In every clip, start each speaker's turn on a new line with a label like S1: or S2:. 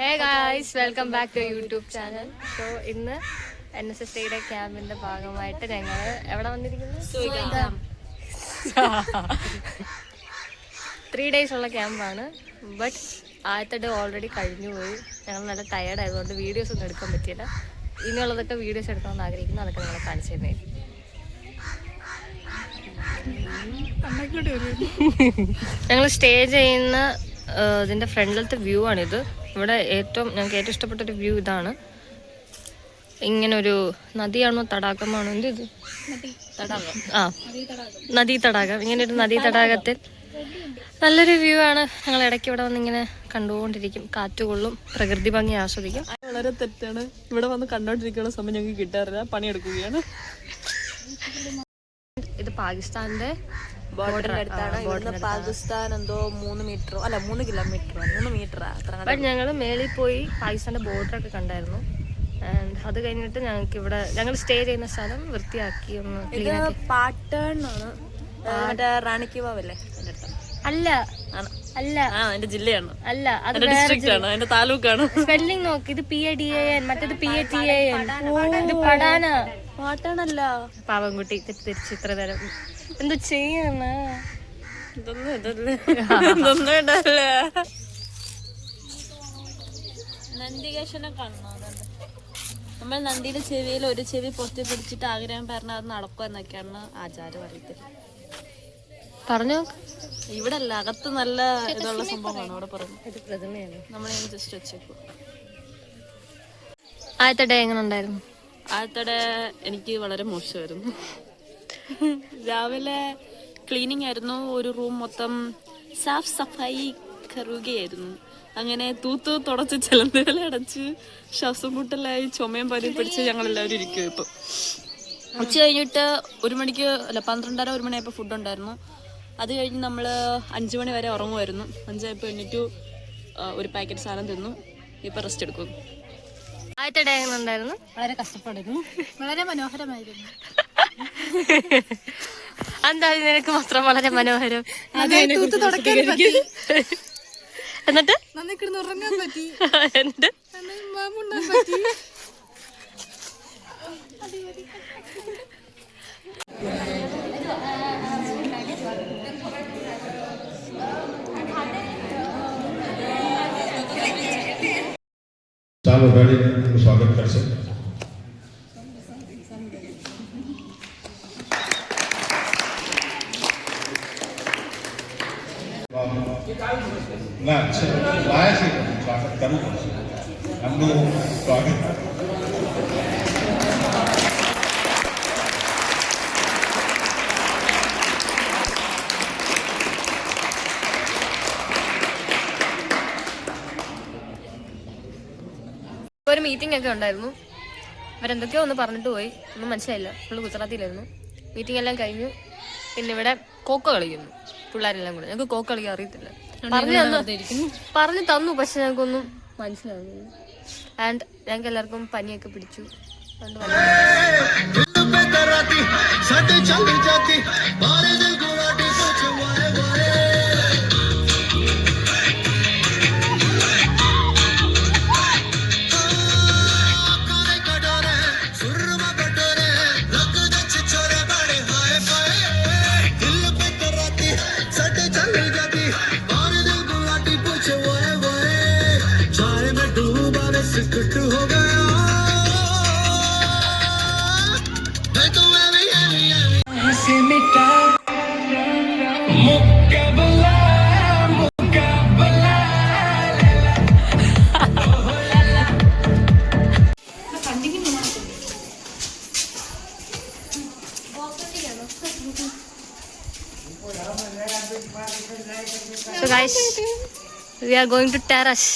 S1: Hey guys, welcome back to YouTube channel. So ഇന്ന് NSS Day ക്യാമ്പിന്റെ ഭാഗമായിട്ട് ഞങ്ങൾ എവിടെ വന്നിരിക്കുന്നു? 3 days ഉള്ള ക്യാമ്പാണ്. ബട്ട് ആദ്യത്തെ ഡേ ഓൾറെഡി കഴിഞ്ഞു പോയി. ഞങ്ങൾ നല്ല ടയേർഡ് ആയതുകൊണ്ട് വീഡിയോസ് ഒന്നും എടുക്കാൻ പറ്റിയില്ല. ഇനിയുള്ളതൊക്കെ വീഡിയോസ് എടുക്കണമെന്ന് ആഗ്രഹിക്കുന്നു. അതൊക്കെ നിങ്ങളെ കാണിച്ചു തന്നേ. ഞങ്ങൾ സ്റ്റേ ചെയ്യുന്ന ഇതിന്റെ ഫ്രണ്ടിലത്തെ വ്യൂ ആണിത്. ഇവിടെ ഞങ്ങൾക്ക് ഏറ്റവും ഇഷ്ടപ്പെട്ടൊരു വ്യൂ ഇതാണ്. ഇങ്ങനൊരു നദിയാണോ തടാകമാണോ എന്ത് ഇത് നദീ തടാകം. ഇങ്ങനെ ഒരു നദീ തടാകത്തിൽ നല്ലൊരു വ്യൂ ആണ്. ഞങ്ങൾ ഇടയ്ക്ക് ഇവിടെ വന്ന് ഇങ്ങനെ കണ്ടുകൊണ്ടിരിക്കും, കാറ്റുകൊള്ളും, പ്രകൃതി ഭംഗി ആസ്വദിക്കും.
S2: വളരെ തെറ്റാണ്. ഇവിടെ വന്ന് കണ്ടോണ്ടിരിക്കുന്ന സമയം ഞങ്ങൾക്ക് കിട്ടാറില്ല, പണിയെടുക്കുകയാണ്.
S1: ഇത് പാകിസ്ഥാന്റെ
S2: ബോർഡറിന്റെ അടുത്താണ്. ഇവിടുന്ന് പാകിസ്ഥാൻ എന്തോ 3 കിലോമീറ്റർ
S1: അപ്പൊ ഞങ്ങള് മേളിൽ പോയി പാകിസ്ഥാന്റെ ബോർഡറൊക്കെ കണ്ടായിരുന്നു. ആൻഡ് അത് കഴിഞ്ഞിട്ട് ഞങ്ങൾക്ക് ഇവിടെ ഞങ്ങൾ സ്റ്റേ ചെയ്യുന്ന സ്ഥലം വൃത്തിയാക്കി ഒന്ന്
S2: പാട്ടേൺ ആണ്. റാണിക്ക് വാവല്ലേ
S1: അല്ല അല്ല
S2: എന്റെ ജില്ലയാണ്.
S1: അല്ല അത്
S2: ഡിസ്ട്രിക്റ്റ് ആണ്, എന്റെ താലൂക്കാണ്.
S1: സ്പെല്ലിംഗ് നോക്ക്. ഇത് PADAN, മറ്റേത് PATAN. ഇത് പടാന.
S2: പാട്ടാണല്ല.
S1: പാവൻകുട്ടി തെറ്റിദ്ധരിച്ച് ഇത്ര നേരം എന്ത് ചെയ്യാണ്.
S2: ഇതൊന്നും ഇടല്ല. നന്ദികേശനെ കാണണം. നമ്മൾ നന്ദിയുടെ ചെവിയിൽ ഒരു ചെവി പൊത്തി പിടിച്ചിട്ട് ആഗ്രഹം പറഞ്ഞാൽ അത് നടക്കുക എന്നൊക്കെയാണ് ആചാരം അറിയത്തില്ല.
S1: പറഞ്ഞോ.
S2: ഇവിടെ അല്ല, അകത്ത് നല്ല ഇതുള്ള സംഭവമാണ് അവിടെ പറയുന്നത്. നമ്മളെ ജസ്റ്റ് വെച്ചേക്കും.
S1: ആദ്യത്തെ ഡേ എങ്ങനെ ഉണ്ടായിരുന്നു?
S2: ആദ്യത്തെ എനിക്ക് വളരെ മോശമായിരുന്നു. രാവിലെ ക്ലീനിങ് ആയിരുന്നു. ഒരു റൂം മൊത്തം സാഫ് സഫായി കറുകയായിരുന്നു. അങ്ങനെ തൂത്ത് തുടച്ച് ചിലന്തുകളെ അടച്ച് ശ്വാസം മുട്ടലായി ചുമയും പനിയും പിടിച്ച് ഞങ്ങളെല്ലാവരും ഇരിക്കും. ഇപ്പം ഉച്ച കഴിഞ്ഞിട്ട് 1 മണിക്ക് 12:30 1 മണിയായപ്പോൾ ഫുഡ് ഉണ്ടായിരുന്നു. അത് കഴിഞ്ഞ് നമ്മൾ 5 മണി വരെ ഉറങ്ങുമായിരുന്നു. 5 എണീറ്റു, ഒരു പാക്കറ്റ് സാധനം തിന്നു. ഇപ്പം റെസ്റ്റ് എടുക്കുന്നു.
S1: ആദ്യത്തെ ഡേ എങ്ങനെ ഉണ്ടായിരുന്നു?
S2: വളരെ കഷ്ടപ്പാടായിരുന്നു. വളരെ മനോഹരമായിരുന്നു.
S1: എന്താ നിനക്ക് മാത്രം വളരെ മനോഹരം? എന്നിട്ട്
S2: ഉറങ്ങാൻ പറ്റി.
S1: എന്നിട്ട്
S3: ચાલો ગાડીનું સ્વાગત કરશે. ના છે લાયા છે, સ્વાગત કરવું પડશે. એમનું સ્વાગત
S1: ഒരു മീറ്റിംഗ് ഒക്കെ ഉണ്ടായിരുന്നു. അവരെന്തൊക്കെയോ ഒന്ന് പറഞ്ഞിട്ട് പോയി, ഒന്നും മനസ്സിലായില്ല. ഫുള്ള് ഗുജറാത്തിലായിരുന്നു. മീറ്റിംഗ് എല്ലാം കഴിഞ്ഞു. പിന്നെ ഇവിടെ കോക്ക കളിക്കുന്നു പിള്ളേരെല്ലാം കൂടെ. ഞങ്ങൾക്ക് കോക്ക കളിക്കാൻ അറിയത്തില്ല. പറഞ്ഞു തന്നു, പക്ഷെ ഞങ്ങൾക്കൊന്നും മനസ്സിലാവുന്നില്ല. ആൻഡ് ഞങ്ങൾക്ക് എല്ലാവർക്കും പനിയൊക്കെ പിടിച്ചു. So guys, we are going to terrace.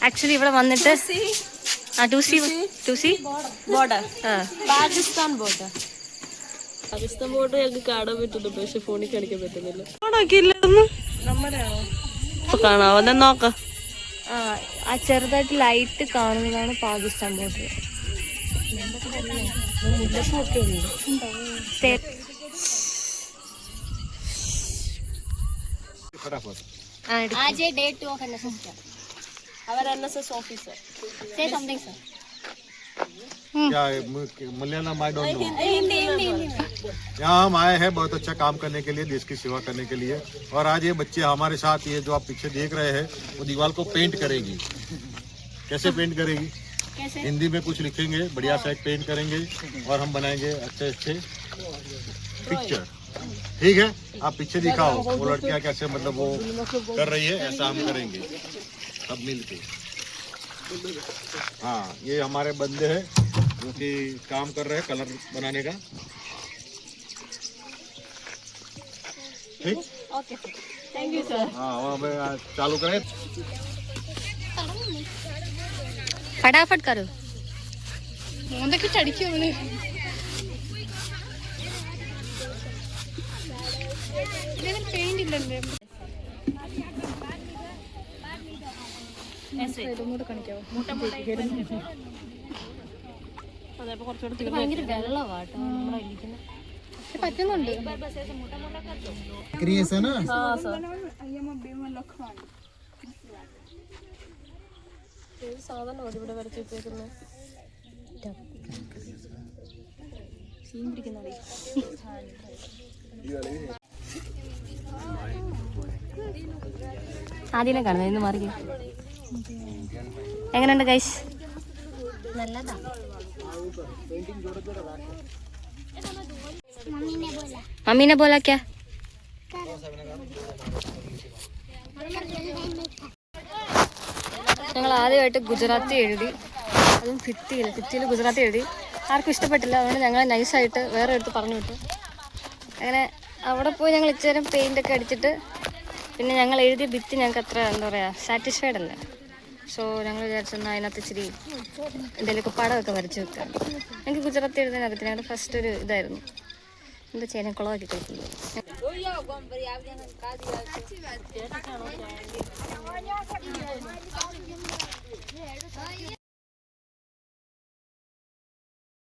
S1: Actually ഇവിടെ വന്നിട്ട് to see
S2: border Pakistan border. Pakistan border ഞങ്ങൾക്ക് കാണാൻ പറ്റുന്നു, പക്ഷെ ഫോണിൽ കാണിക്കാൻ പറ്റുന്നില്ല. ഇപ്പൊ കാണാവുന്ന നോക്കാം.
S1: ആ ചെറുതായിട്ട് ലൈറ്റ് കാണുന്നതാണ് പാകിസ്ഥാൻ ബോർഡർ.
S4: आज डे 2 ऑफ एनएसएस कैंप.
S2: അവർ
S1: are NSS officer. Say something, sir.
S4: क्या मलयालम आई डोंट नो। यहाँ हम आए हैं बहुत अच्छा काम करने के लिए, देश की सेवा करने के लिए। और आज ये बच्चे हमारे साथ, ये जो आप पीछे देख रहे हैं, वो दीवार को पेंट करेगी। कैसे पेंट करेगी?
S1: कैसे?
S4: हिंदी में कुछ लिखेंगे, बढ़िया सा एक पेंट करेंगे और हम बनाएंगे अच्छे अच्छे पिक्चर। ठीक है, आप पीछे दिखाओ वो लड़कियाँ कैसे मतलब वो कर रही है, ऐसा हम करेंगे सब मिल के। हाँ, ये हमारे बंदे हैं जो कि काम कर रहे हैं कलर बनाने का। ठीक,
S1: Okay. Thank you, sir.
S4: हाँ, और हमें चालू करें।
S1: फटाफट करो. ഭയങ്കര വെള്ളമാട്ടോ നമ്മളെ ഇരിക്കുന്നത്. പറ്റുന്നുണ്ട്. സാധനം ഇവിടെ വരച്ച് വെച്ചേക്കുന്നത് സീൻ പിടിക്കുന്നത്. ആദ്യമേ കാണുന്നത് ഇന്ന് മാറി. എങ്ങനെയുണ്ട് ഗൈസ്? നല്ലതാ. मम्मी ने बोला क्या? ഞങ്ങൾ ആദ്യമായിട്ട് ഗുജറാത്തി എഴുതി, അതും ഭിത്തിയിൽ ഗുജറാത്തി എഴുതി. ആർക്കും ഇഷ്ടപ്പെട്ടില്ല, അതുകൊണ്ട് ഞങ്ങൾ നൈസായിട്ട് വേറെ എടുത്ത് പറഞ്ഞു വിട്ടു. അങ്ങനെ അവിടെ പോയി ഞങ്ങൾ ഇച്ചേരം പെയിൻ്റൊക്കെ അടിച്ചിട്ട് പിന്നെ ഞങ്ങൾ എഴുതിയ ഭിത്തി ഞങ്ങൾക്ക് അത്ര എന്താ പറയുക സാറ്റിസ്ഫൈഡ് അല്ല. സോ ഞങ്ങൾ വിചാരിച്ചെന്നാൽ അതിനകത്ത് ഇച്ചിരി എന്തെങ്കിലുമൊക്കെ പടമൊക്കെ വരച്ച് വെക്കാം. എനിക്ക് ഗുജറാത്തി എഴുതാൻ അറിയത്തില്ല, ഞങ്ങളുടെ ഫസ്റ്റ് ഒരു ഇതായിരുന്നു. എന്താ ചെയ്യാൻ കുളമാക്കി കളിക്കുന്നത്.